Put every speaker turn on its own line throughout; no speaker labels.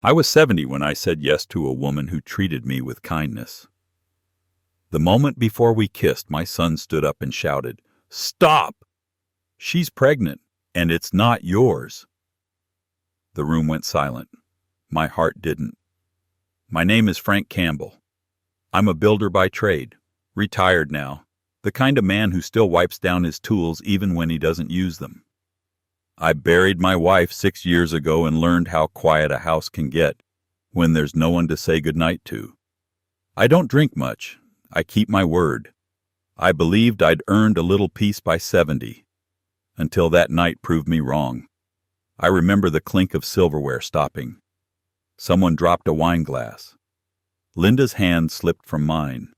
I was 70 when I said yes to a woman who treated me with kindness. The moment before we kissed, my son stood up and shouted, "Stop! She's pregnant, and it's not yours." The room went silent. My heart didn't. My name is Frank Campbell. I'm a builder by trade, retired now, the kind of man who still wipes down his tools even when he doesn't use them. I buried my wife 6 years ago and learned how quiet a house can get when there's no one to say goodnight to. I don't drink much. I keep my word. I believed I'd earned a little peace by 70, until that night proved me wrong. I remember the clink of silverware stopping. Someone dropped a wine glass. Linda's hand slipped from mine.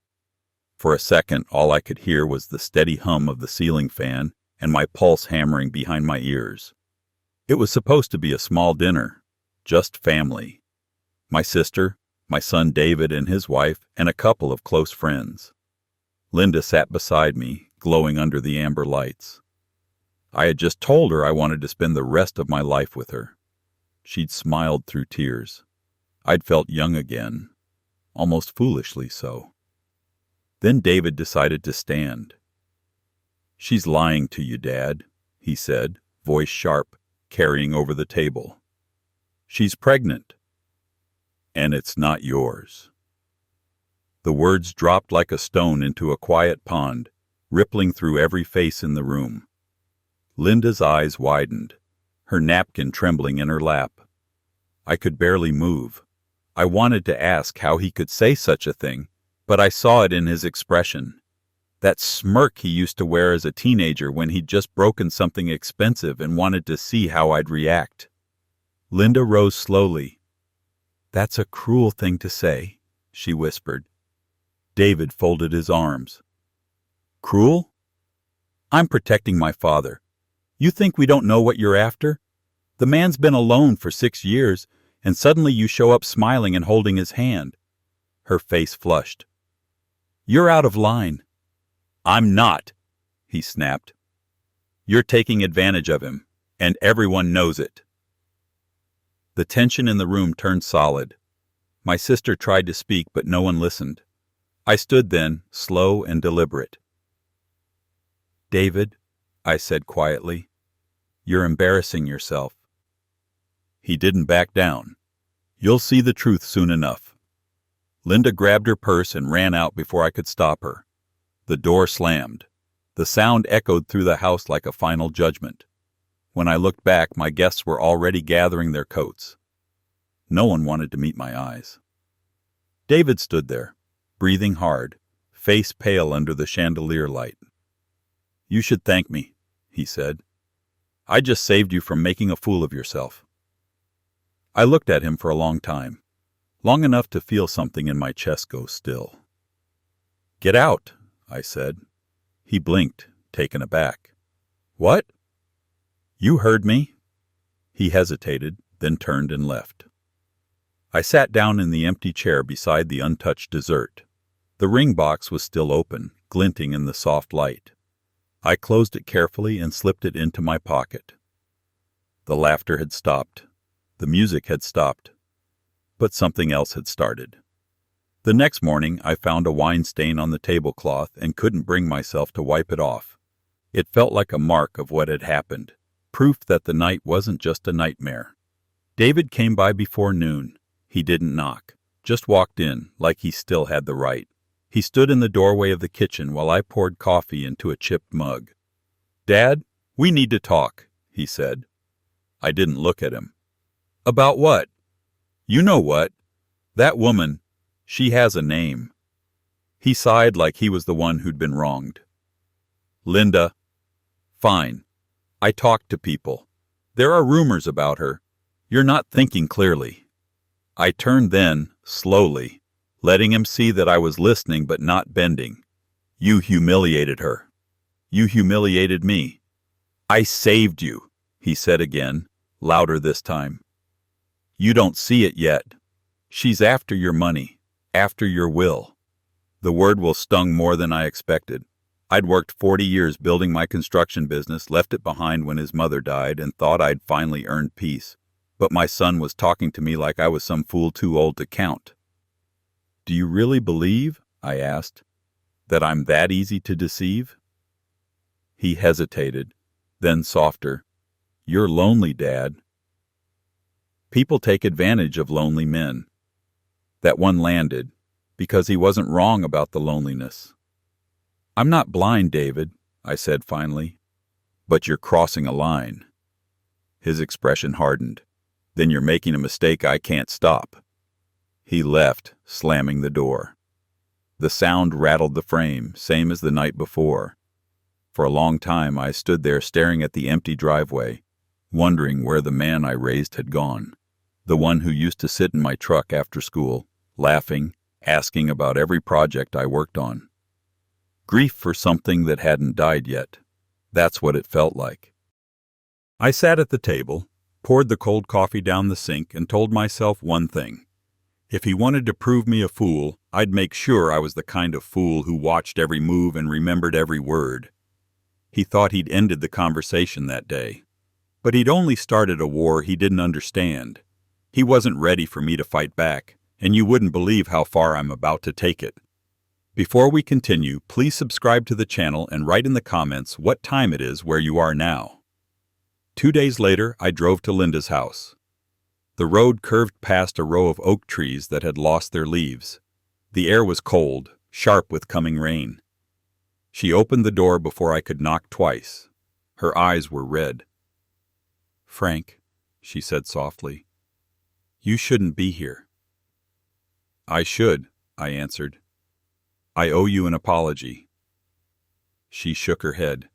For a second, all I could hear was the steady hum of the ceiling fan and my pulse hammering behind my ears. It was supposed to be a small dinner, just family. My sister, my son David and his wife, and a couple of close friends. Linda sat beside me, glowing under the amber lights. I had just told her I wanted to spend the rest of my life with her. She'd smiled through tears. I'd felt young again, almost foolishly so. Then David decided to stand. "She's lying to you, Dad," he said, voice sharp, carrying over the table. "She's pregnant. And it's not yours." The words dropped like a stone into a quiet pond, rippling through every face in the room. Linda's eyes widened, her napkin trembling in her lap. I could barely move. I wanted to ask how he could say such a thing, but I saw it in his expression. That smirk he used to wear as a teenager when he'd just broken something expensive and wanted to see how I'd react. Linda rose slowly. "That's a cruel thing to say," she whispered. David folded his arms. "Cruel? I'm protecting my father. You think we don't know what you're after? The man's been alone for 6 years, and suddenly you show up smiling and holding his hand." Her face flushed. "You're out of line." "I'm not," he snapped. "You're taking advantage of him, and everyone knows it." The tension in the room turned solid. My sister tried to speak, but no one listened. I stood then, slow and deliberate. "David," I said quietly, "you're embarrassing yourself." He didn't back down. "You'll see the truth soon enough." Linda grabbed her purse and ran out before I could stop her. The door slammed. The sound echoed through the house like a final judgment. When I looked back, my guests were already gathering their coats. No one wanted to meet my eyes. David stood there, breathing hard, face pale under the chandelier light. "You should thank me," he said. "I just saved you from making a fool of yourself." I looked at him for a long time, long enough to feel something in my chest go still. "Get out," I said. He blinked, taken aback. "What?" "You heard me." He hesitated, then turned and left. I sat down in the empty chair beside the untouched dessert. The ring box was still open, glinting in the soft light. I closed it carefully and slipped it into my pocket. The laughter had stopped. The music had stopped. But something else had started. The next morning, I found a wine stain on the tablecloth and couldn't bring myself to wipe it off. It felt like a mark of what had happened, proof that the night wasn't just a nightmare. David came by before noon. He didn't knock, just walked in, like he still had the right. He stood in the doorway of the kitchen while I poured coffee into a chipped mug. "Dad, we need to talk," he said. I didn't look at him. "About what?" "You know what. That woman, she has a name." He sighed like he was the one who'd been wronged. "Linda." "Fine. I talked to people. There are rumors about her. You're not thinking clearly." I turned then, slowly, letting him see that I was listening but not bending. "You humiliated her. You humiliated me." "I saved you," he said again, louder this time. "You don't see it yet. She's after your money, after your will." The word will stung more than I expected. I'd worked 40 years building my construction business, left it behind when his mother died, and thought I'd finally earned peace. But my son was talking to me like I was some fool too old to count. "Do you really believe," I asked, "that I'm that easy to deceive?" He hesitated, then softer. "You're lonely, Dad." People take advantage of lonely men. That one landed, because he wasn't wrong about the loneliness. "I'm not blind, David," I said finally, "but you're crossing a line." His expression hardened. "Then you're making a mistake I can't stop." He left, slamming the door. The sound rattled the frame, same as the night before. For a long time I stood there staring at the empty driveway, wondering where the man I raised had gone. The one who used to sit in my truck after school, laughing, asking about every project I worked on. Grief for something that hadn't died yet. That's what it felt like. I sat at the table, poured the cold coffee down the sink, and told myself one thing. If he wanted to prove me a fool, I'd make sure I was the kind of fool who watched every move and remembered every word. He thought he'd ended the conversation that day. But he'd only started a war he didn't understand. He wasn't ready for me to fight back, and you wouldn't believe how far I'm about to take it. Before we continue, please subscribe to the channel and write in the comments what time it is where you are now. 2 days later, I drove to Linda's house. The road curved past a row of oak trees that had lost their leaves. The air was cold, sharp with coming rain. She opened the door before I could knock twice. Her eyes were red. "Frank," she said softly, "you shouldn't be here." "I should," I answered. "I owe you an apology." She shook her head.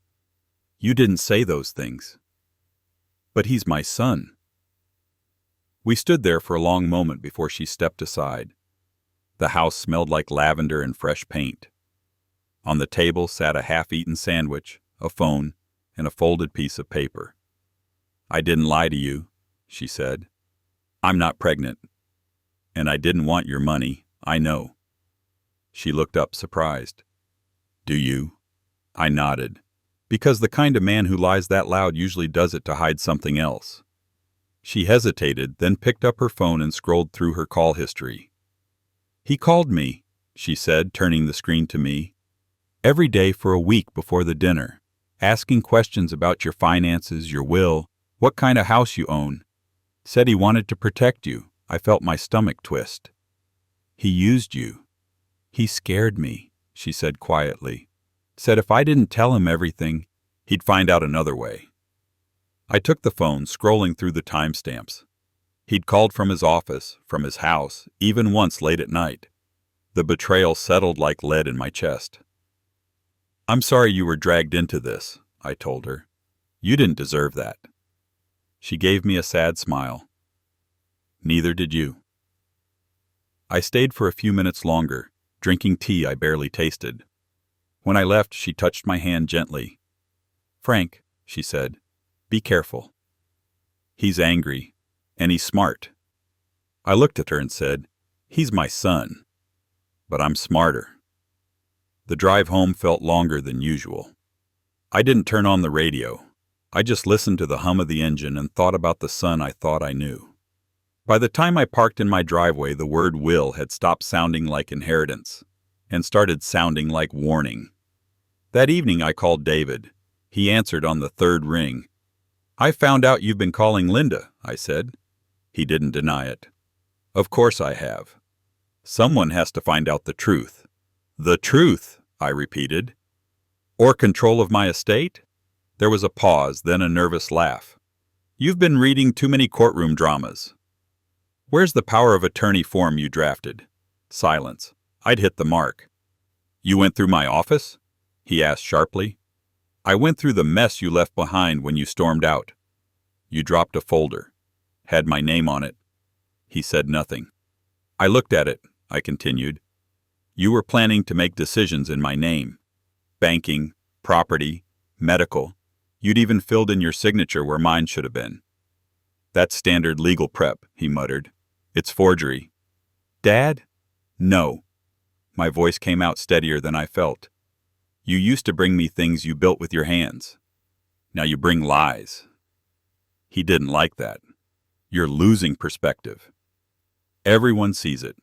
"You didn't say those things." "But he's my son." We stood there for a long moment before she stepped aside. The house smelled like lavender and fresh paint. On the table sat a half-eaten sandwich, a phone, and a folded piece of paper. "I didn't lie to you," she said. "I'm not pregnant. And I didn't want your money, I know." She looked up surprised. "Do you?" I nodded, because the kind of man who lies that loud usually does it to hide something else. She hesitated, then picked up her phone and scrolled through her call history. "He called me," she said, turning the screen to me, "every day for a week before the dinner, asking questions about your finances, your will, what kind of house you own. Said he wanted to protect you." I felt my stomach twist. "He used you." "He scared me," she said quietly. "Said if I didn't tell him everything, he'd find out another way." I took the phone, scrolling through the timestamps. He'd called from his office, from his house, even once late at night. The betrayal settled like lead in my chest. "I'm sorry you were dragged into this," I told her. "You didn't deserve that." She gave me a sad smile. "Neither did you." I stayed for a few minutes longer, drinking tea I barely tasted. When I left, she touched my hand gently. "Frank," she said, "be careful. He's angry, and he's smart." I looked at her and said, "He's my son, but I'm smarter." The drive home felt longer than usual. I didn't turn on the radio. I just listened to the hum of the engine and thought about the son I thought I knew. By the time I parked in my driveway, the word will had stopped sounding like inheritance and started sounding like warning. That evening I called David. He answered on the third ring. "I found out you've been calling Linda," I said. He didn't deny it. "Of course I have. Someone has to find out the truth." "The truth," I repeated. "Or control of my estate?" There was a pause, then a nervous laugh. "You've been reading too many courtroom dramas." "Where's the power of attorney form you drafted?" Silence. I'd hit the mark. "You went through my office?" he asked sharply. "I went through the mess you left behind when you stormed out." "You dropped a folder. Had my name on it." He said nothing. "I looked at it," I continued. "You were planning to make decisions in my name. Banking, property, medical. You'd even filled in your signature where mine should have been." "That's standard legal prep," he muttered. "It's forgery." "Dad?" "No." My voice came out steadier than I felt. "You used to bring me things you built with your hands. Now you bring lies." He didn't like that. You're losing perspective. Everyone sees it.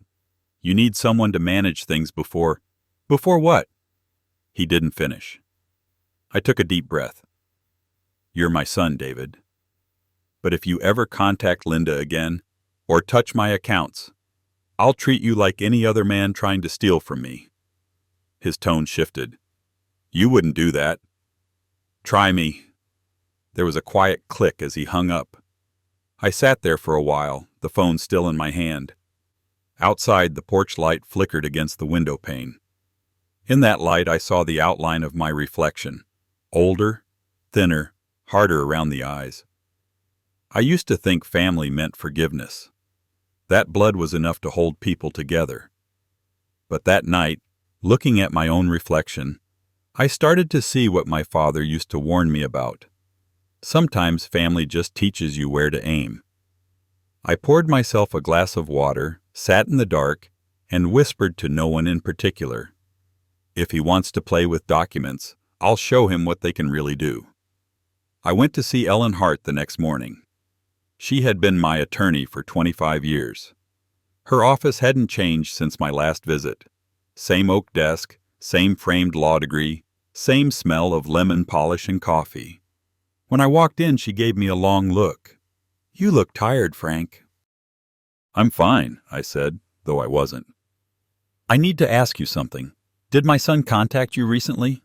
You need someone to manage things before... Before what? He didn't finish. I took a deep breath. You're my son, David. But if you ever contact Linda again, or touch my accounts, I'll treat you like any other man trying to steal from me. His tone shifted. You wouldn't do that. Try me. There was a quiet click as he hung up. I sat there for a while, the phone still in my hand. Outside, the porch light flickered against the window pane. In that light, I saw the outline of my reflection. Older, thinner, harder around the eyes. I used to think family meant forgiveness. That blood was enough to hold people together. But that night, looking at my own reflection, I started to see what my father used to warn me about. Sometimes family just teaches you where to aim. I poured myself a glass of water, sat in the dark, and whispered to no one in particular. If he wants to play with documents, I'll show him what they can really do. I went to see Ellen Hart the next morning. She had been my attorney for 25 years. Her office hadn't changed since my last visit. Same oak desk, same framed law degree, same smell of lemon polish and coffee. When I walked in, she gave me a long look. You look tired, Frank. I'm fine, I said, though I wasn't. I need to ask you something. Did my son contact you recently?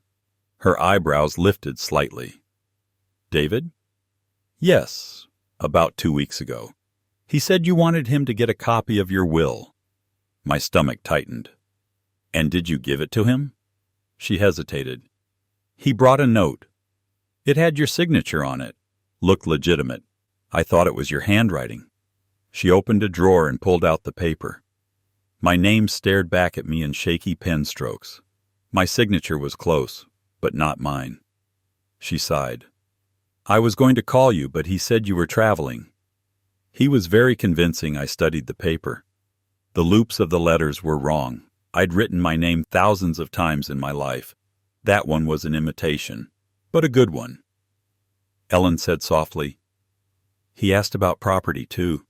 Her eyebrows lifted slightly. David? Yes, about 2 weeks ago. He said you wanted him to get a copy of your will. My stomach tightened. And did you give it to him? She hesitated. He brought a note. It had your signature on it. Looked legitimate. I thought it was your handwriting. She opened a drawer and pulled out the paper. My name stared back at me in shaky pen strokes. My signature was close, but not mine. She sighed. I was going to call you, but he said you were traveling. He was very convincing. I studied the paper. The loops of the letters were wrong. I'd written my name thousands of times in my life. That one was an imitation, but a good one. Ellen said softly, He asked about property, too.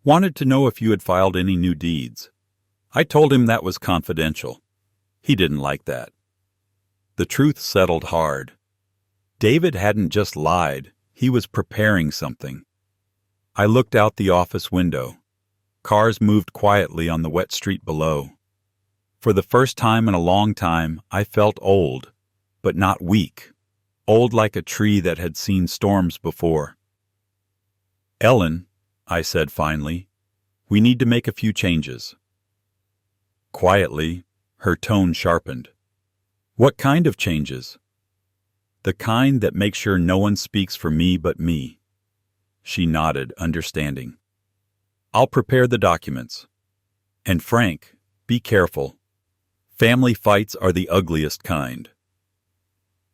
Wanted to know if you had filed any new deeds. I told him that was confidential. He didn't like that. The truth settled hard. David hadn't just lied. He was preparing something. I looked out the office window. Cars moved quietly on the wet street below. For the first time in a long time, I felt old, but not weak. Old like a tree that had seen storms before. Ellen, I said finally, we need to make a few changes. Quietly, her tone sharpened. What kind of changes? The kind that make sure no one speaks for me but me. She nodded, understanding. I'll prepare the documents. And Frank, be careful. Family fights are the ugliest kind.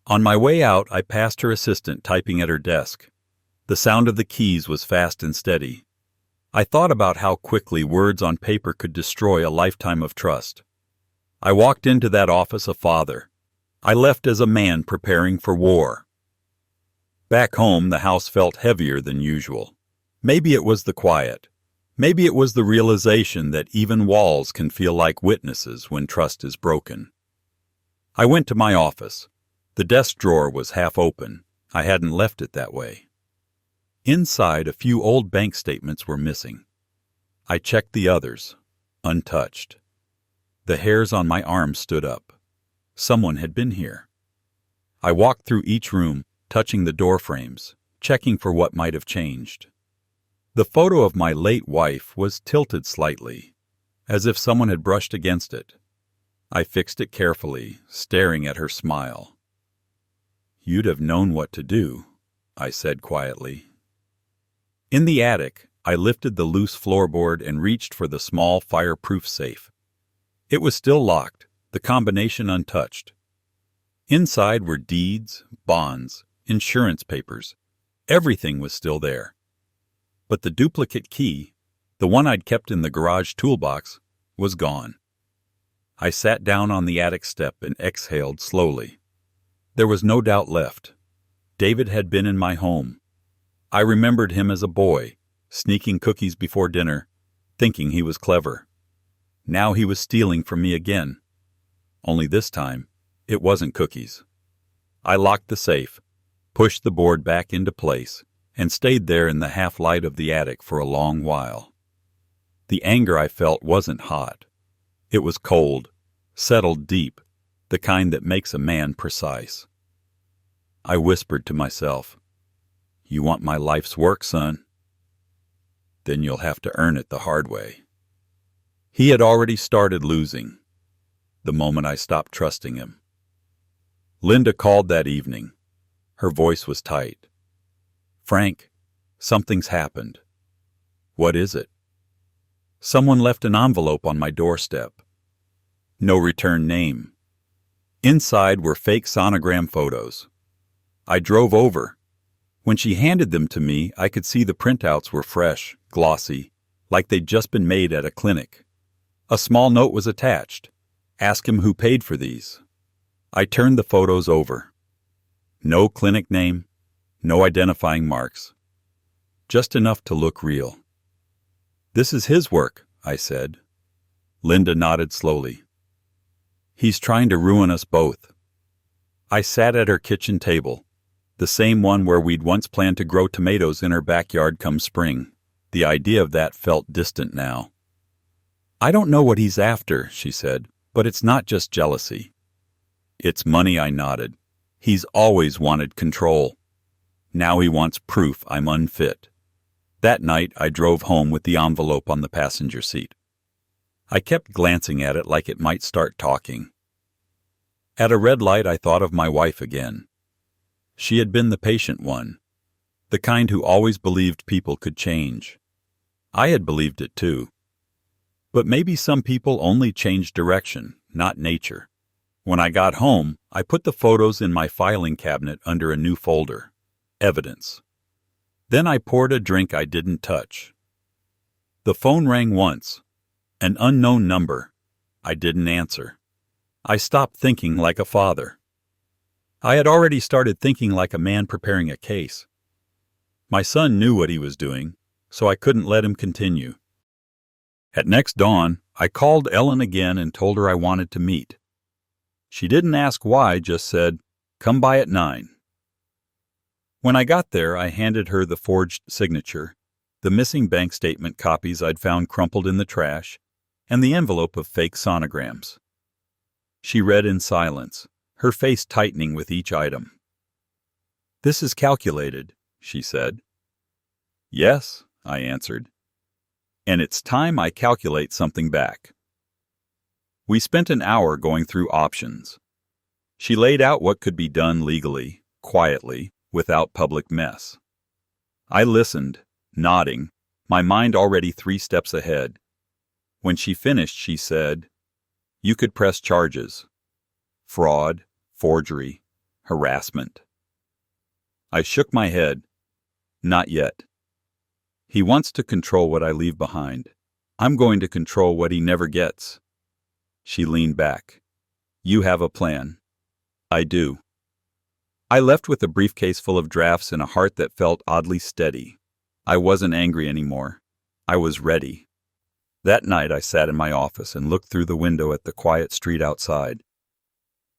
On my way out, I passed her assistant typing at her desk. The sound of the keys was fast and steady. I thought about how quickly words on paper could destroy a lifetime of trust. I walked into that office a father. I left as a man preparing for war. Back home, the house felt heavier than usual. Maybe it was the quiet. Maybe it was the realization that even walls can feel like witnesses when trust is broken. I went to my office. The desk drawer was half open. I hadn't left it that way. Inside, a few old bank statements were missing. I checked the others, untouched. The hairs on my arms stood up. Someone had been here. I walked through each room, touching the door frames, checking for what might have changed. The photo of my late wife was tilted slightly, as if someone had brushed against it. I fixed it carefully, staring at her smile. You'd have known what to do, I said quietly. In the attic, I lifted the loose floorboard and reached for the small fireproof safe. It was still locked, the combination untouched. Inside were deeds, bonds, insurance papers. Everything was still there. But the duplicate key, the one I'd kept in the garage toolbox, was gone. I sat down on the attic step and exhaled slowly. There was no doubt left. David had been in my home. I remembered him as a boy, sneaking cookies before dinner, thinking he was clever. Now he was stealing from me again. Only this time, it wasn't cookies. I locked the safe, pushed the board back into place, and stayed there in the half-light of the attic for a long while. The anger I felt wasn't hot. It was cold, settled deep, the kind that makes a man precise. I whispered to myself, "You want my life's work, son? Then you'll have to earn it the hard way." He had already started losing, the moment I stopped trusting him. Linda called that evening. Her voice was tight. "Frank, something's happened." "What is it?" "Someone left an envelope on my doorstep. No return name. Inside were fake sonogram photos. I drove over. When she handed them to me, I could see the printouts were fresh, glossy, like they'd just been made at a clinic. A small note was attached. Ask him who paid for these." I turned the photos over. No clinic name, no identifying marks. Just enough to look real. "This is his work," I said. Linda nodded slowly. "He's trying to ruin us both." I sat at her kitchen table, the same one where we'd once planned to grow tomatoes in her backyard come spring. The idea of that felt distant now. "I don't know what he's after," she said, "but it's not just jealousy." "It's money," I nodded. "He's always wanted control. Now he wants proof I'm unfit." That night I drove home with the envelope on the passenger seat. I kept glancing at it like it might start talking. At a red light I thought of my wife again. She had been the patient one, the kind who always believed people could change. I had believed it too. But maybe some people only change direction, not nature. When I got home, I put the photos in my filing cabinet under a new folder, Evidence. Then I poured a drink I didn't touch. The phone rang once. An unknown number. I didn't answer. I stopped thinking like a father. I had already started thinking like a man preparing a case. My son knew what he was doing, so I couldn't let him continue. At next dawn, I called Ellen again and told her I wanted to meet. She didn't ask why, just said, "Come by at 9." When I got there, I handed her the forged signature, the missing bank statement copies I'd found crumpled in the trash, and the envelope of fake sonograms. She read in silence, her face tightening with each item. "This is calculated," she said. "Yes," I answered. "And it's time I calculate something back." We spent an hour going through options. She laid out what could be done legally, quietly, without public mess. I listened, nodding, my mind already 3 steps ahead. When she finished, she said, "You could press charges. Fraud, forgery, harassment." I shook my head. "Not yet. He wants to control what I leave behind. I'm going to control what he never gets." She leaned back. "You have a plan." "I do." I left with a briefcase full of drafts and a heart that felt oddly steady. I wasn't angry anymore. I was ready. That night I sat in my office and looked through the window at the quiet street outside.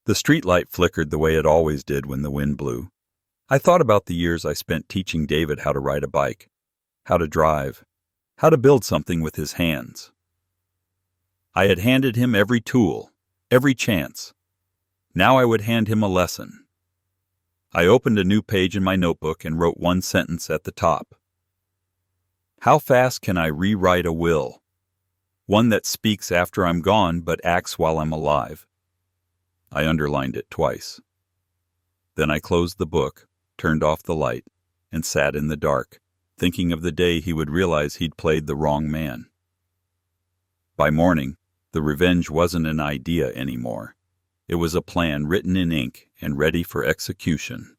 The streetlight flickered the way it always did when the wind blew. I thought about the years I spent teaching David how to ride a bike, how to drive, how to build something with his hands. I had handed him every tool, every chance. Now I would hand him a lesson. I opened a new page in my notebook and wrote one sentence at the top. How fast can I rewrite a will? One that speaks after I'm gone but acts while I'm alive. I underlined it twice. Then I closed the book, turned off the light, and sat in the dark, thinking of the day he would realize he'd played the wrong man. By morning, the revenge wasn't an idea anymore. It was a plan written in ink and ready for execution.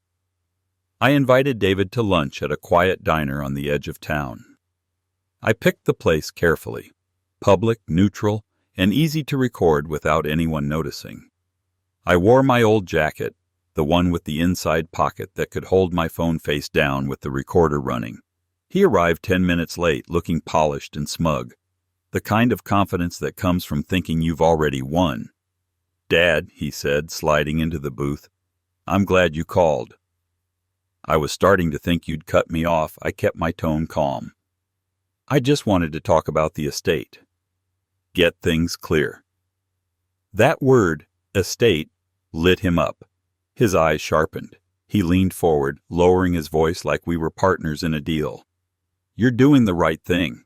I invited David to lunch at a quiet diner on the edge of town. I picked the place carefully, public, neutral, and easy to record without anyone noticing. I wore my old jacket, the one with the inside pocket that could hold my phone face down with the recorder running. He arrived 10 minutes late, looking polished and smug, the kind of confidence that comes from thinking you've already won. "Dad," he said, sliding into the booth, "I'm glad you called." I was starting to think you'd cut me off. I kept my tone calm. "I just wanted to talk about the estate. Get things clear." That word, estate, lit him up. His eyes sharpened. He leaned forward, lowering his voice like we were partners in a deal. "You're doing the right thing.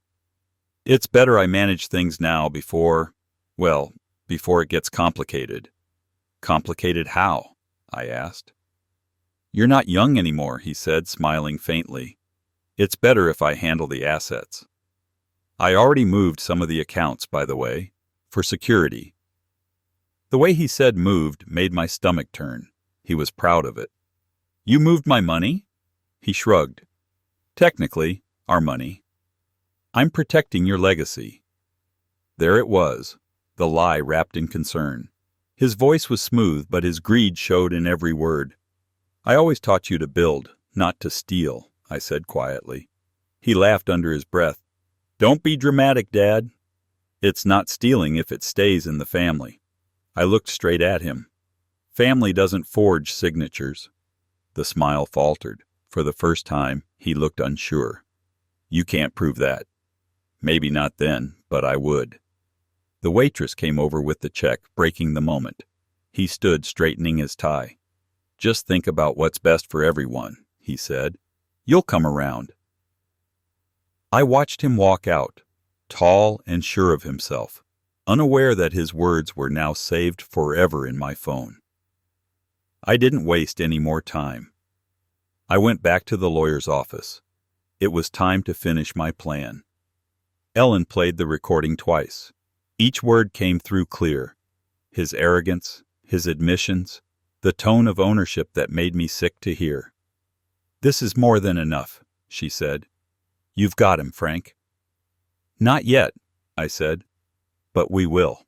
It's better I manage things now before it gets complicated." "Complicated how?" I asked. "You're not young anymore," he said, smiling faintly. "It's better if I handle the assets. I already moved some of the accounts, by the way, for security." The way he said moved made my stomach turn. He was proud of it. "You moved my money?" He shrugged. "Technically, our money. I'm protecting your legacy." There it was, the lie wrapped in concern. His voice was smooth, but his greed showed in every word. "I always taught you to build, not to steal," I said quietly. He laughed under his breath. "Don't be dramatic, Dad. It's not stealing if it stays in the family." I looked straight at him. "Family doesn't forge signatures." The smile faltered. For the first time, he looked unsure. "You can't prove that." "Maybe not then, but I would." The waitress came over with the check, breaking the moment. He stood straightening his tie. "Just think about what's best for everyone," he said. "You'll come around." I watched him walk out, tall and sure of himself, unaware that his words were now saved forever in my phone. I didn't waste any more time. I went back to the lawyer's office. It was time to finish my plan. Ellen played the recording twice. Each word came through clear. His arrogance, his admissions, the tone of ownership that made me sick to hear. "This is more than enough," she said. "You've got him, Frank." "Not yet," I said. "But we will."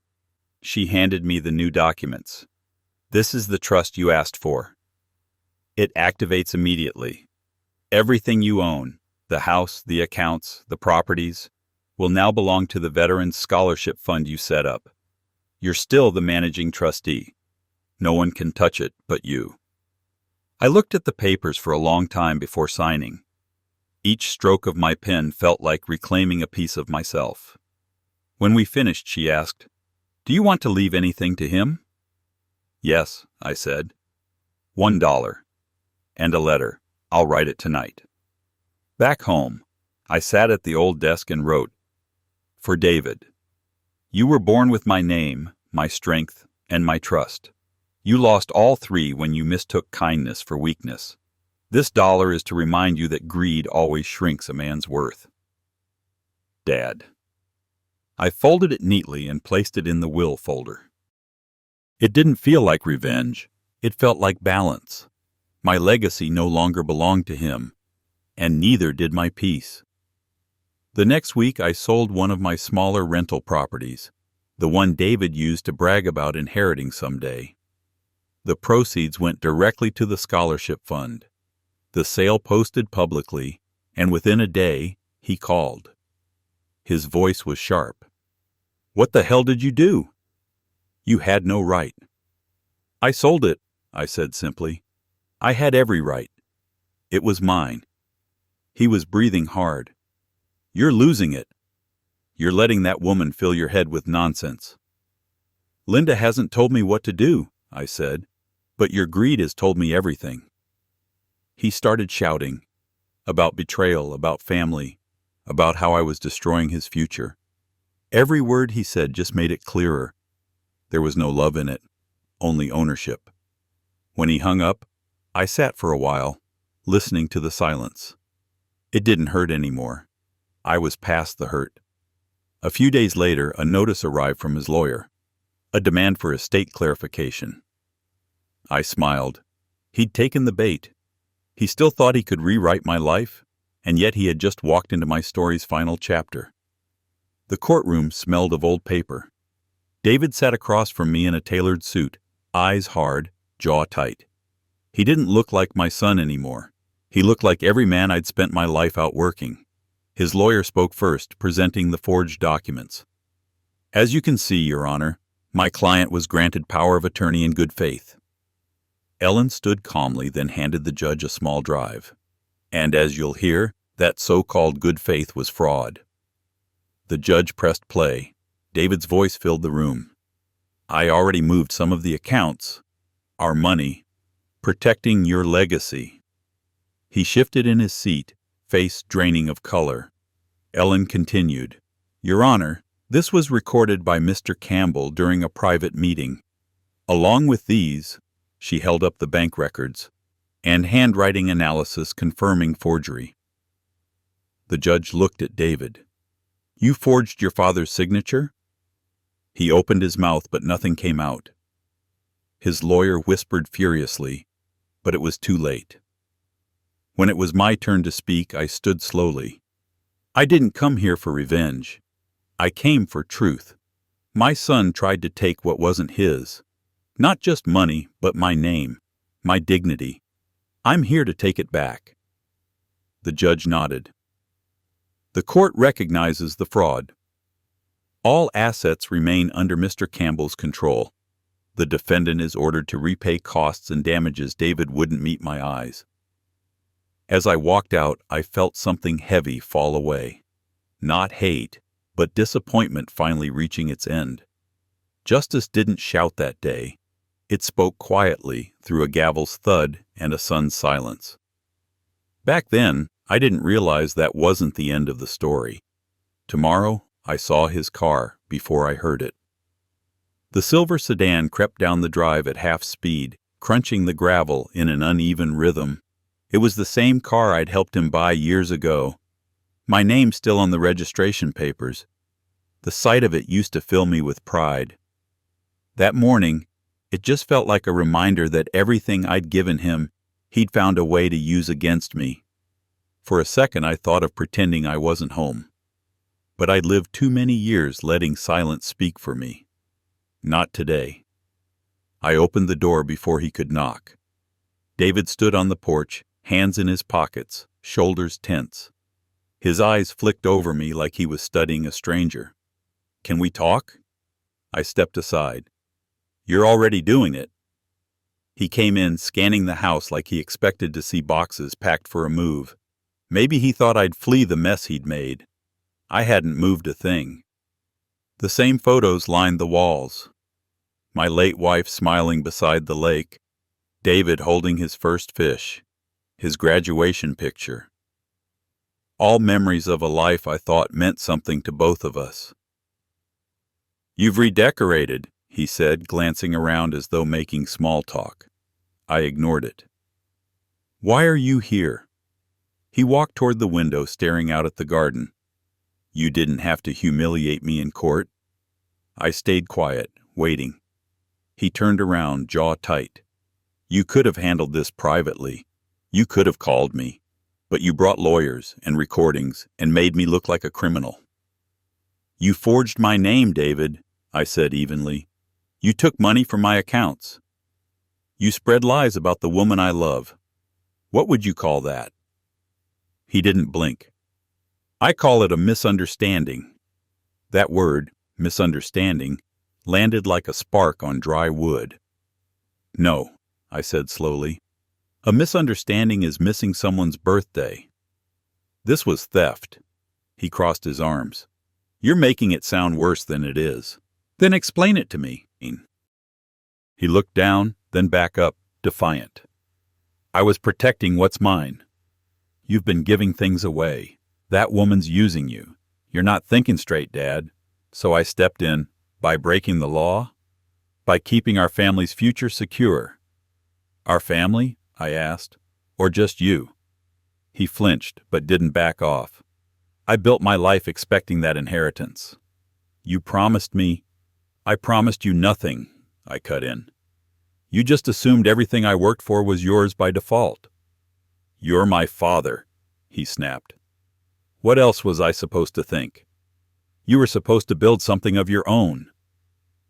She handed me the new documents. "This is the trust you asked for. It activates immediately. Everything you own, the house, the accounts, the properties, will now belong to the Veterans Scholarship Fund you set up. You're still the managing trustee. No one can touch it but you." I looked at the papers for a long time before signing. Each stroke of my pen felt like reclaiming a piece of myself. When we finished, she asked, "Do you want to leave anything to him?" "Yes," I said. $1. And a letter. I'll write it tonight. Back home, I sat at the old desk and wrote, "For David. You were born with my name, my strength, and my trust. You lost all three when you mistook kindness for weakness. This $1 is to remind you that greed always shrinks a man's worth. Dad." I folded it neatly and placed it in the will folder. It didn't feel like revenge. It felt like balance. My legacy no longer belonged to him, and neither did my peace. The next week I sold one of my smaller rental properties, the one David used to brag about inheriting someday. The proceeds went directly to the scholarship fund. The sale posted publicly, and within a day, he called. His voice was sharp. "What the hell did you do?" "You had no right." "I sold it," I said simply. "I had every right. It was mine." He was breathing hard. "You're losing it. You're letting that woman fill your head with nonsense." "Linda hasn't told me what to do," I said, "but your greed has told me everything." He started shouting about betrayal, about family, about how I was destroying his future. Every word he said just made it clearer. There was no love in it, only ownership. When he hung up, I sat for a while, listening to the silence. It didn't hurt anymore. I was past the hurt. A few days later, a notice arrived from his lawyer, a demand for estate clarification. I smiled. He'd taken the bait. He still thought he could rewrite my life, and yet he had just walked into my story's final chapter. The courtroom smelled of old paper. David sat across from me in a tailored suit, eyes hard, jaw tight. He didn't look like my son anymore. He looked like every man I'd spent my life outworking. His lawyer spoke first, presenting the forged documents. As you can see, Your Honor, my client was granted power of attorney in good faith. Ellen stood calmly, then handed the judge a small drive. And as you'll hear, that so-called good faith was fraud. The judge pressed play. David's voice filled the room. I already moved some of the accounts, our money, protecting your legacy. He shifted in his seat, face draining of color. Ellen continued, Your Honor, this was recorded by Mr. Campbell during a private meeting. Along with these, she held up the bank records, and handwriting analysis confirming forgery. The judge looked at David. You forged your father's signature? He opened his mouth, but nothing came out. His lawyer whispered furiously, but it was too late. When it was my turn to speak, I stood slowly. I didn't come here for revenge. I came for truth. My son tried to take what wasn't his. Not just money, but my name, my dignity. I'm here to take it back. The judge nodded. The court recognizes the fraud. All assets remain under Mr. Campbell's control. The defendant is ordered to repay costs and damages. David wouldn't meet my eyes. As I walked out, I felt something heavy fall away. Not hate, but disappointment finally reaching its end. Justice didn't shout that day. It spoke quietly through a gavel's thud and a son's silence. Back then, I didn't realize that wasn't the end of the story. Tomorrow, I saw his car before I heard it. The silver sedan crept down the drive at half speed, crunching the gravel in an uneven rhythm. It was the same car I'd helped him buy years ago. My name still on the registration papers. The sight of it used to fill me with pride. That morning, it just felt like a reminder that everything I'd given him, he'd found a way to use against me. For a second, I thought of pretending I wasn't home. But I'd lived too many years letting silence speak for me. Not today. I opened the door before he could knock. David stood on the porch, hands in his pockets, shoulders tense. His eyes flicked over me like he was studying a stranger. Can we talk? I stepped aside. You're already doing it. He came in, scanning the house like he expected to see boxes packed for a move. Maybe he thought I'd flee the mess he'd made. I hadn't moved a thing. The same photos lined the walls. My late wife smiling beside the lake, David holding his first fish, his graduation picture. All memories of a life I thought meant something to both of us. You've redecorated, he said, glancing around as though making small talk. I ignored it. Why are you here? He walked toward the window, staring out at the garden. You didn't have to humiliate me in court. I stayed quiet, waiting. He turned around, jaw tight. You could have handled this privately. You could have called me. But you brought lawyers and recordings and made me look like a criminal. You forged my name, David, I said evenly. You took money from my accounts. You spread lies about the woman I love. What would you call that? He didn't blink. I call it a misunderstanding. That word, misunderstanding, landed like a spark on dry wood. No, I said slowly. A misunderstanding is missing someone's birthday. This was theft. He crossed his arms. You're making it sound worse than it is. Then explain it to me. He looked down, then back up, defiant. I was protecting what's mine. You've been giving things away. That woman's using you. You're not thinking straight, Dad. So I stepped in. By breaking the law? By keeping our family's future secure. Our family? I asked. Or just you? He flinched, but didn't back off. I built my life expecting that inheritance. You promised me. I promised you nothing, I cut in. You just assumed everything I worked for was yours by default. You're my father, he snapped. What else was I supposed to think? You were supposed to build something of your own.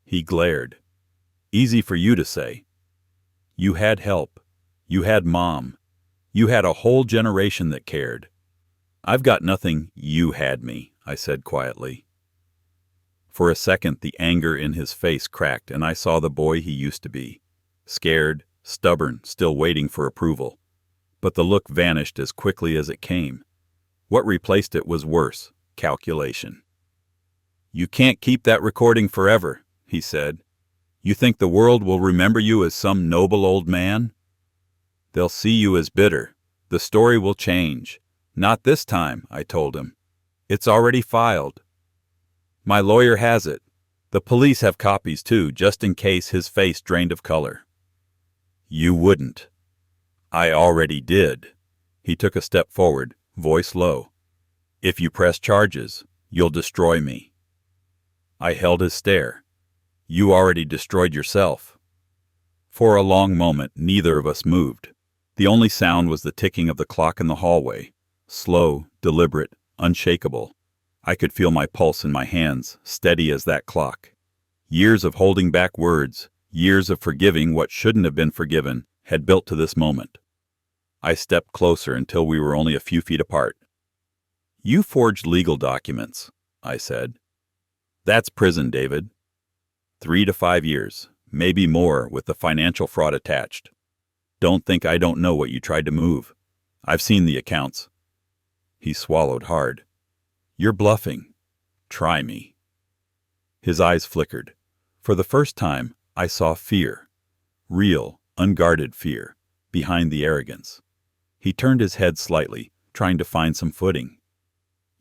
He glared. Easy for you to say. You had help. You had Mom. You had a whole generation that cared. "I've got nothing. You had me," I said quietly. For a second, the anger in his face cracked, and I saw the boy he used to be. Scared, stubborn, still waiting for approval. But the look vanished as quickly as it came. What replaced it was worse: calculation. "You can't keep that recording forever," he said. "You think the world will remember you as some noble old man? They'll see you as bitter. The story will change." "Not this time," I told him. "It's already filed. My lawyer has it. The police have copies too, just in case." His face drained of color. "You wouldn't." "I already did." He took a step forward, voice low. "If you press charges, you'll destroy me." I held his stare. "You already destroyed yourself." For a long moment, neither of us moved. The only sound was the ticking of the clock in the hallway. Slow, deliberate, unshakable. I could feel my pulse in my hands, steady as that clock. Years of holding back words, years of forgiving what shouldn't have been forgiven, had built to this moment. I stepped closer until we were only a few feet apart. "You forged legal documents," I said. "That's prison, David. 3 to 5 years, maybe more with the financial fraud attached. Don't think I don't know what you tried to move. I've seen the accounts." He swallowed hard. "You're bluffing. Try me." His eyes flickered. For the first time, I saw fear. Real, unguarded fear, behind the arrogance. He turned his head slightly, trying to find some footing.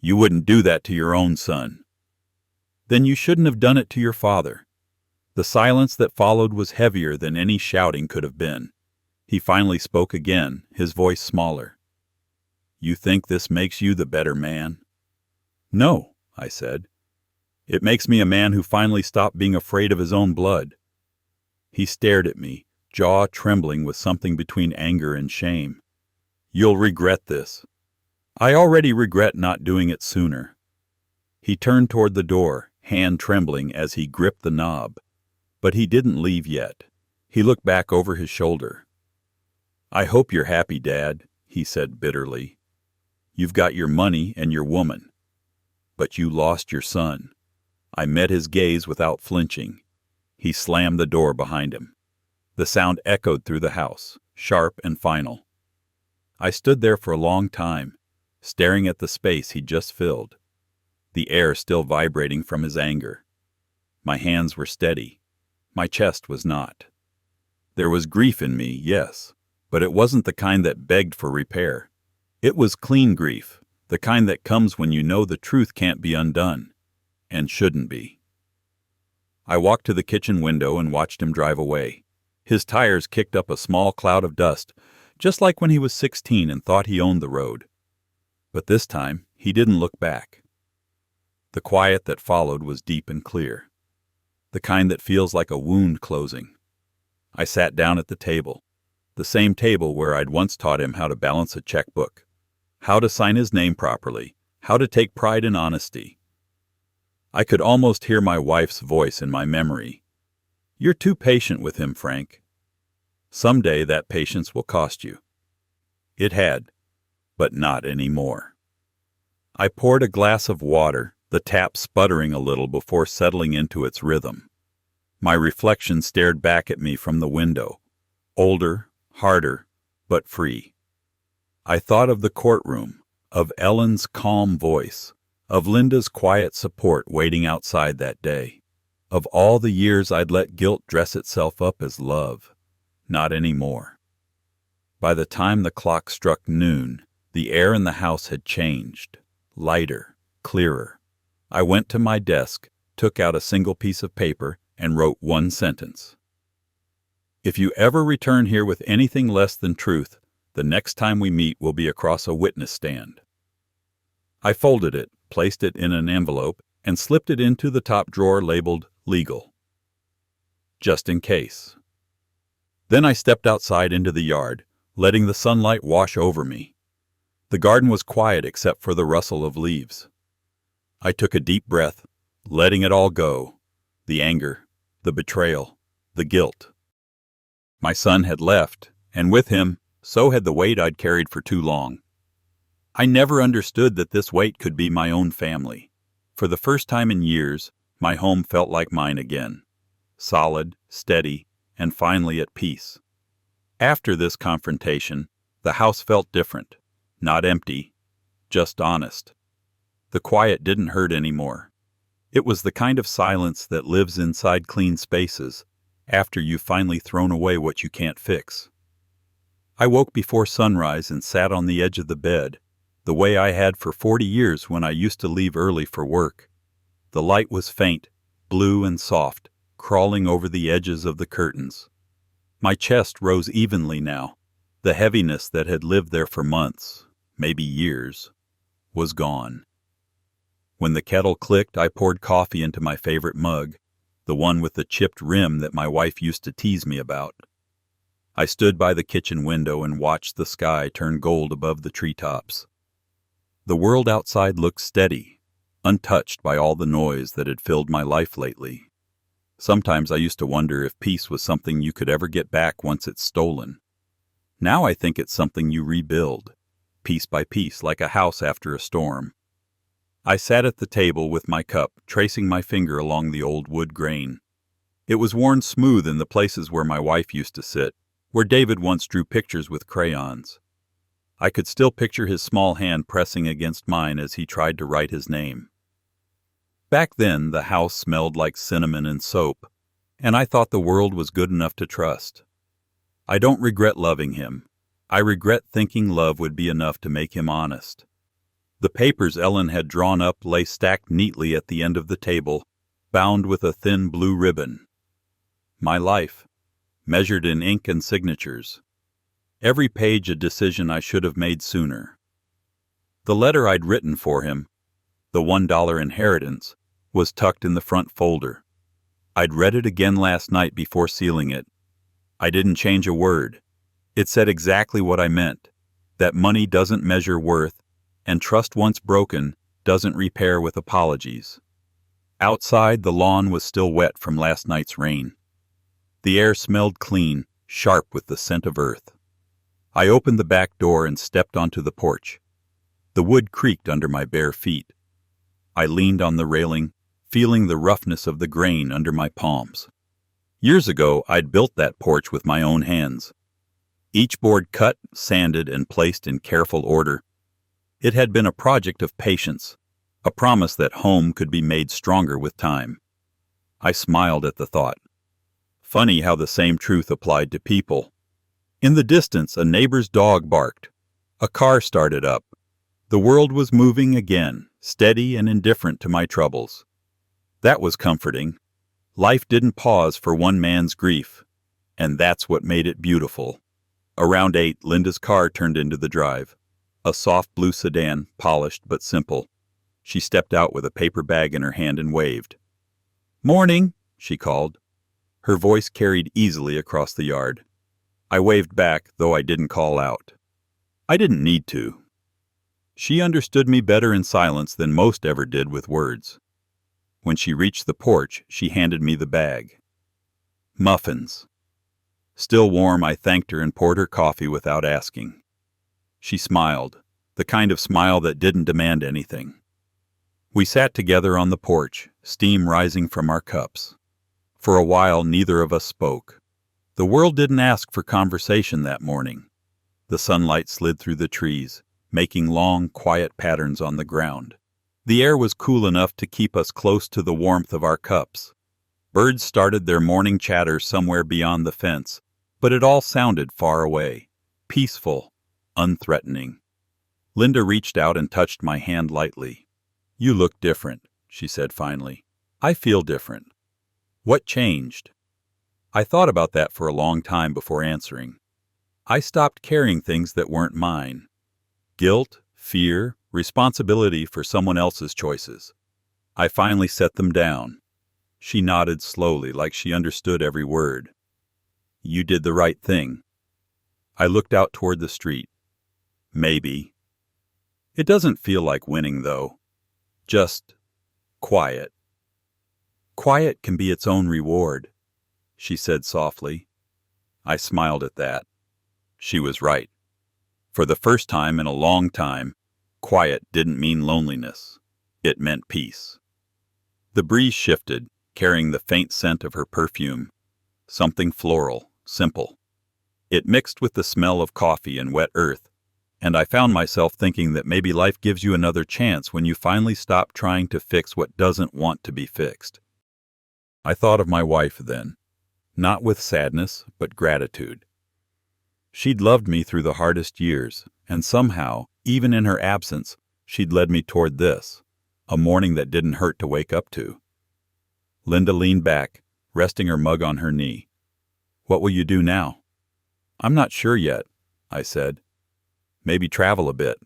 "You wouldn't do that to your own son." "Then you shouldn't have done it to your father." The silence that followed was heavier than any shouting could have been. He finally spoke again, his voice smaller. "You think this makes you the better man?" "No," I said. "It makes me a man who finally stopped being afraid of his own blood." He stared at me, jaw trembling with something between anger and shame. "You'll regret this." "I already regret not doing it sooner." He turned toward the door, hand trembling as he gripped the knob. But he didn't leave yet. He looked back over his shoulder. "I hope you're happy, Dad," he said bitterly. "You've got your money and your woman. But you lost your son." I met his gaze without flinching. He slammed the door behind him. The sound echoed through the house, sharp and final. I stood there for a long time, staring at the space he'd just filled, the air still vibrating from his anger. My hands were steady. My chest was not. There was grief in me, yes, but it wasn't the kind that begged for repair. It was clean grief, the kind that comes when you know the truth can't be undone, and shouldn't be. I walked to the kitchen window and watched him drive away. His tires kicked up a small cloud of dust, just like when he was 16 and thought he owned the road. But this time, he didn't look back. The quiet that followed was deep and clear, the kind that feels like a wound closing. I sat down at the table, the same table where I'd once taught him how to balance a checkbook, how to sign his name properly, how to take pride in honesty. I could almost hear my wife's voice in my memory. "You're too patient with him, Frank. Someday that patience will cost you." It had, but not anymore. I poured a glass of water, the tap sputtering a little before settling into its rhythm. My reflection stared back at me from the window, older, harder, but free. I thought of the courtroom, of Ellen's calm voice, of Linda's quiet support waiting outside that day, of all the years I'd let guilt dress itself up as love. Not anymore. By the time the clock struck noon, the air in the house had changed, lighter, clearer. I went to my desk, took out a single piece of paper, and wrote one sentence. "If you ever return here with anything less than truth, the next time we meet will be across a witness stand." I folded it, placed it in an envelope, and slipped it into the top drawer labeled Legal. Just in case. Then I stepped outside into the yard, letting the sunlight wash over me. The garden was quiet except for the rustle of leaves. I took a deep breath, letting it all go, the anger, the betrayal, the guilt. My son had left, and with him, so had the weight I'd carried for too long. I never understood that this weight could be my own family. For the first time in years, my home felt like mine again. Solid, steady, and finally at peace. After this confrontation, the house felt different. Not empty, just honest. The quiet didn't hurt anymore. It was the kind of silence that lives inside clean spaces after you've finally thrown away what you can't fix. I woke before sunrise and sat on the edge of the bed, the way I had for 40 years when I used to leave early for work. The light was faint, blue and soft, crawling over the edges of the curtains. My chest rose evenly now. The heaviness that had lived there for months, maybe years, was gone. When the kettle clicked, I poured coffee into my favorite mug, the one with the chipped rim that my wife used to tease me about. I stood by the kitchen window and watched the sky turn gold above the treetops. The world outside looked steady, untouched by all the noise that had filled my life lately. Sometimes I used to wonder if peace was something you could ever get back once it's stolen. Now I think it's something you rebuild, piece by piece, like a house after a storm. I sat at the table with my cup, tracing my finger along the old wood grain. It was worn smooth in the places where my wife used to sit, where David once drew pictures with crayons. I could still picture his small hand pressing against mine as he tried to write his name. Back then, the house smelled like cinnamon and soap, and I thought the world was good enough to trust. I don't regret loving him. I regret thinking love would be enough to make him honest. The papers Ellen had drawn up lay stacked neatly at the end of the table, bound with a thin blue ribbon. My life, measured in ink and signatures. Every page a decision I should have made sooner. The letter I'd written for him, the $1 inheritance, was tucked in the front folder. I'd read it again last night before sealing it. I didn't change a word. It said exactly what I meant, that money doesn't measure worth, and trust once broken doesn't repair with apologies. Outside, the lawn was still wet from last night's rain. The air smelled clean, sharp with the scent of earth. I opened the back door and stepped onto the porch. The wood creaked under my bare feet. I leaned on the railing, feeling the roughness of the grain under my palms. Years ago, I'd built that porch with my own hands. Each board cut, sanded, and placed in careful order. It had been a project of patience, a promise that home could be made stronger with time. I smiled at the thought. Funny how the same truth applied to people. In the distance, a neighbor's dog barked. A car started up. The world was moving again, steady and indifferent to my troubles. That was comforting. Life didn't pause for one man's grief, and that's what made it beautiful. Around 8, Linda's car turned into the drive. A soft blue sedan, polished but simple. She stepped out with a paper bag in her hand and waved. "Morning," she called. Her voice carried easily across the yard. I waved back, though I didn't call out. I didn't need to. She understood me better in silence than most ever did with words. When she reached the porch, she handed me the bag. Muffins. Still warm, I thanked her and poured her coffee without asking. She smiled, the kind of smile that didn't demand anything. We sat together on the porch, steam rising from our cups. For a while, neither of us spoke. The world didn't ask for conversation that morning. The sunlight slid through the trees, making long, quiet patterns on the ground. The air was cool enough to keep us close to the warmth of our cups. Birds started their morning chatter somewhere beyond the fence, but it all sounded far away, peaceful, unthreatening. Linda reached out and touched my hand lightly. "You look different," she said finally. "I feel different." What changed? I thought about that for a long time before answering. I stopped carrying things that weren't mine. Guilt, fear, responsibility for someone else's choices. I finally set them down. She nodded slowly, like she understood every word. "You did the right thing." I looked out toward the street. Maybe. It doesn't feel like winning, though. Just quiet. Quiet can be its own reward, she said softly. I smiled at that. She was right. For the first time in a long time, Quiet didn't mean loneliness. It meant peace. The breeze shifted, carrying the faint scent of her perfume, something floral, simple. It mixed with the smell of coffee and wet earth, and I found myself thinking that maybe life gives you another chance when you finally stop trying to fix what doesn't want to be fixed. I thought of my wife then, not with sadness, but gratitude. She'd loved me through the hardest years, and somehow, even in her absence, she'd led me toward this, a morning that didn't hurt to wake up to. Linda leaned back, resting her mug on her knee. "What will you do now?" "I'm not sure yet," I said. "Maybe travel a bit.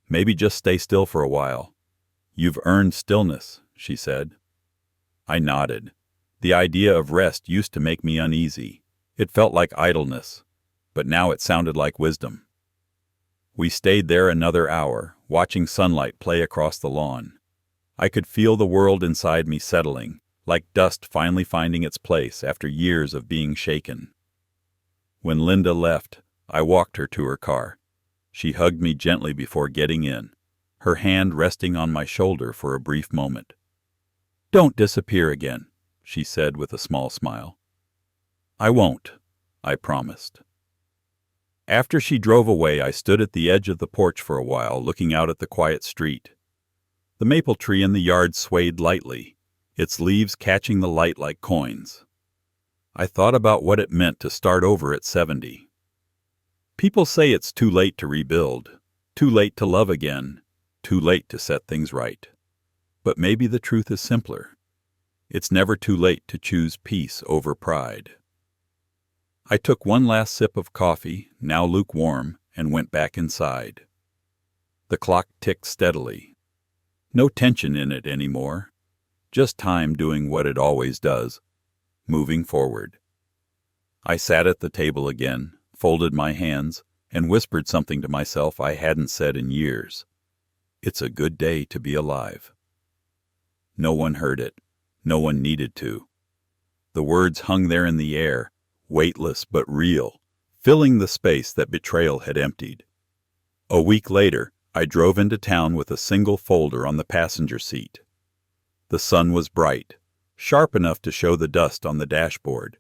Maybe just stay still for a while." "You've earned stillness," she said. I nodded. The idea of rest used to make me uneasy. It felt like idleness, but now it sounded like wisdom. We stayed there another hour, watching sunlight play across the lawn. I could feel the world inside me settling, like dust finally finding its place after years of being shaken. When Linda left, I walked her to her car. She hugged me gently before getting in, her hand resting on my shoulder for a brief moment. "Don't disappear again," she said with a small smile. "I won't," I promised. After she drove away, I stood at the edge of the porch for a while, looking out at the quiet street. The maple tree in the yard swayed lightly, its leaves catching the light like coins. I thought about what it meant to start over at 70. People say it's too late to rebuild, too late to love again, too late to set things right. But maybe the truth is simpler. It's never too late to choose peace over pride. I took one last sip of coffee, now lukewarm, and went back inside. The clock ticked steadily. No tension in it anymore. Just time doing what it always does, moving forward. I sat at the table again, folded my hands, and whispered something to myself I hadn't said in years. It's a good day to be alive. No one heard it. No one needed to. The words hung there in the air, weightless but real, filling the space that betrayal had emptied. A week later, I drove into town with a single folder on the passenger seat. The sun was bright, sharp enough to show the dust on the dashboard.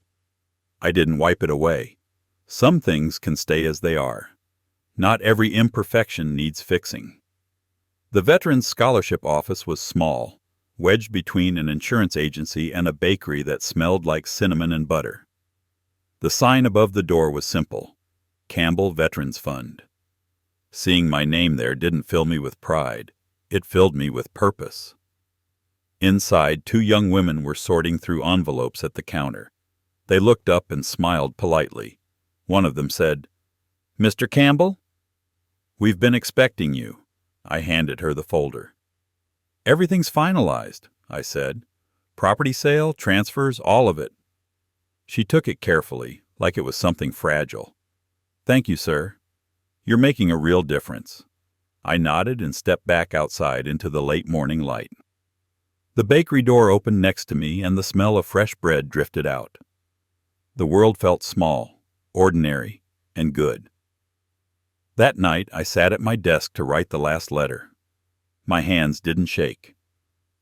I didn't wipe it away. Some things can stay as they are. Not every imperfection needs fixing. The Veterans Scholarship Office was small, wedged between an insurance agency and a bakery that smelled like cinnamon and butter. The sign above the door was simple: Campbell Veterans Fund. Seeing my name there didn't fill me with pride. It filled me with purpose. Inside, 2 young women were sorting through envelopes at the counter. They looked up and smiled politely. One of them said, "Mr. Campbell?" "We've been expecting you." I handed her the folder. "Everything's finalized," I said. "Property sale, transfers, all of it." She took it carefully, like it was something fragile. "Thank you, sir. You're making a real difference." I nodded and stepped back outside into the late morning light. The bakery door opened next to me, and the smell of fresh bread drifted out. The world felt small, ordinary, and good. That night, I sat at my desk to write the last letter. My hands didn't shake.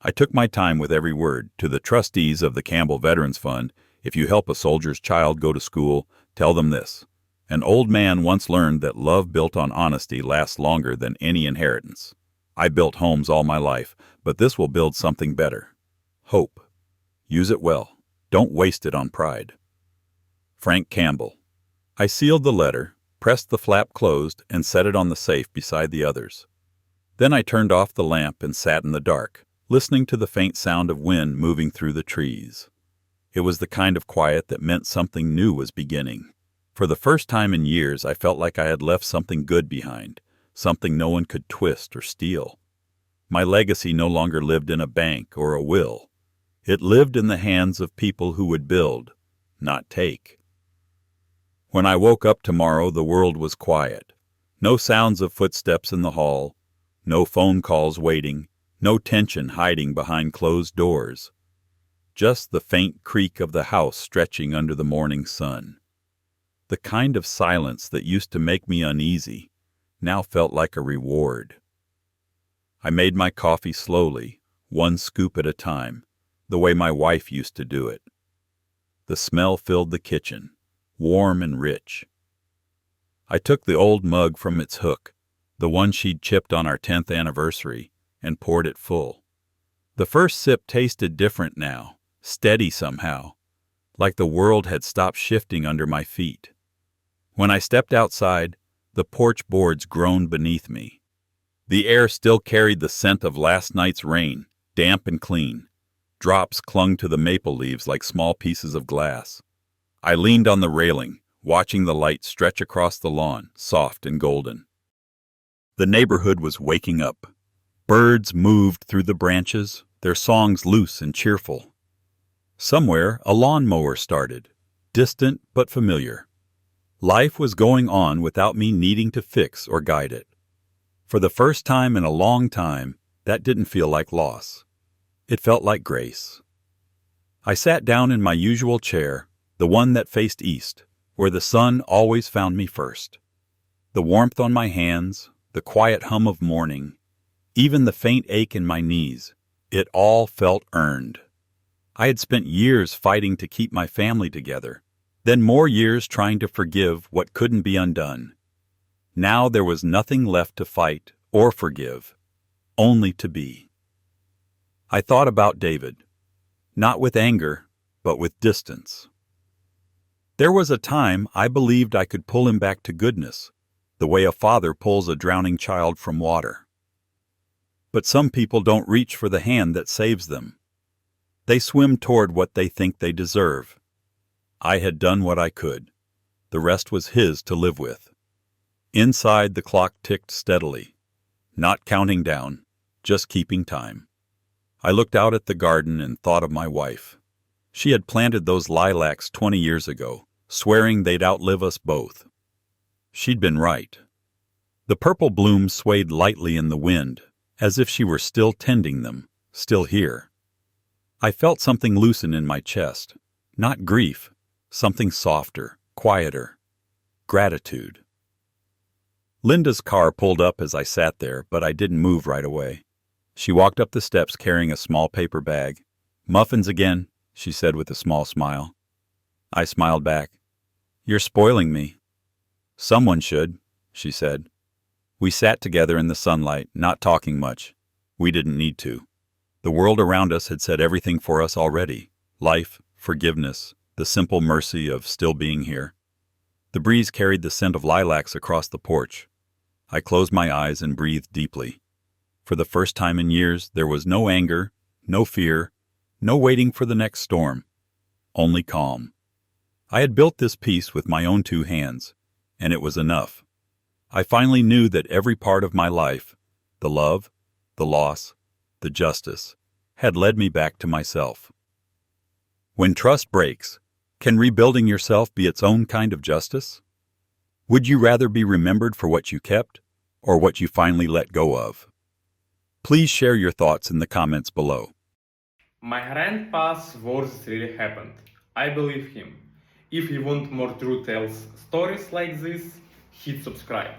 I took my time with every word. To the trustees of the Campbell Veterans Fund, if you help a soldier's child go to school, tell them this: an old man once learned that love built on honesty lasts longer than any inheritance. I built homes all my life, but this will build something better. Hope. Use it well. Don't waste it on pride. Frank Campbell. I sealed the letter, pressed the flap closed, and set it on the safe beside the others. Then I turned off the lamp and sat in the dark, listening to the faint sound of wind moving through the trees. It was the kind of quiet that meant something new was beginning. For the first time in years, I felt like I had left something good behind, something no one could twist or steal. My legacy no longer lived in a bank or a will. It lived in the hands of people who would build, not take. When I woke up tomorrow, the world was quiet. No sounds of footsteps in the hall, no phone calls waiting, no tension hiding behind closed doors. Just the faint creak of the house stretching under the morning sun. The kind of silence that used to make me uneasy, now felt like a reward. I made my coffee slowly, one scoop at a time, the way my wife used to do it. The smell filled the kitchen, warm and rich. I took the old mug from its hook, the one she'd chipped on our 10th anniversary, and poured it full. The first sip tasted different now, steady somehow, like the world had stopped shifting under my feet. When I stepped outside, the porch boards groaned beneath me. The air still carried the scent of last night's rain, damp and clean. Drops clung to the maple leaves like small pieces of glass. I leaned on the railing, watching the light stretch across the lawn, soft and golden. The neighborhood was waking up. Birds moved through the branches, their songs loose and cheerful. Somewhere, a lawnmower started, distant but familiar. Life was going on without me needing to fix or guide it. For the first time in a long time, that didn't feel like loss. It felt like grace. I sat down in my usual chair, the one that faced east, where the sun always found me first. The warmth on my hands, the quiet hum of morning, even the faint ache in my knees, it all felt earned. I had spent years fighting to keep my family together, then more years trying to forgive what couldn't be undone. Now there was nothing left to fight or forgive, only to be. I thought about David, not with anger, but with distance. There was a time I believed I could pull him back to goodness, the way a father pulls a drowning child from water. But some people don't reach for the hand that saves them. They swim toward what they think they deserve. I had done what I could. The rest was his to live with. Inside, the clock ticked steadily, not counting down, just keeping time. I looked out at the garden and thought of my wife. She had planted those lilacs 20 years ago, swearing they'd outlive us both. She'd been right. The purple blooms swayed lightly in the wind, as if she were still tending them, still here. I felt something loosen in my chest. Not grief, something softer, quieter. Gratitude. Linda's car pulled up as I sat there, but I didn't move right away. She walked up the steps carrying a small paper bag. "Muffins again," she said with a small smile. I smiled back. "You're spoiling me." "Someone should," she said. We sat together in the sunlight, not talking much. We didn't need to. The world around us had said everything for us already. Life, forgiveness, the simple mercy of still being here. The breeze carried the scent of lilacs across the porch. I closed my eyes and breathed deeply. For the first time in years, there was no anger, no fear, no waiting for the next storm. Only calm. I had built this peace with my own two hands, and it was enough. I finally knew that every part of my life, the love, the loss, the justice, had led me back to myself. When trust breaks, can rebuilding yourself be its own kind of justice? Would you rather be remembered for what you kept, or what you finally let go of? Please share your thoughts in the comments below.
My grandpa's words really happened. I believe him. If you want more true tales stories like this, hit subscribe.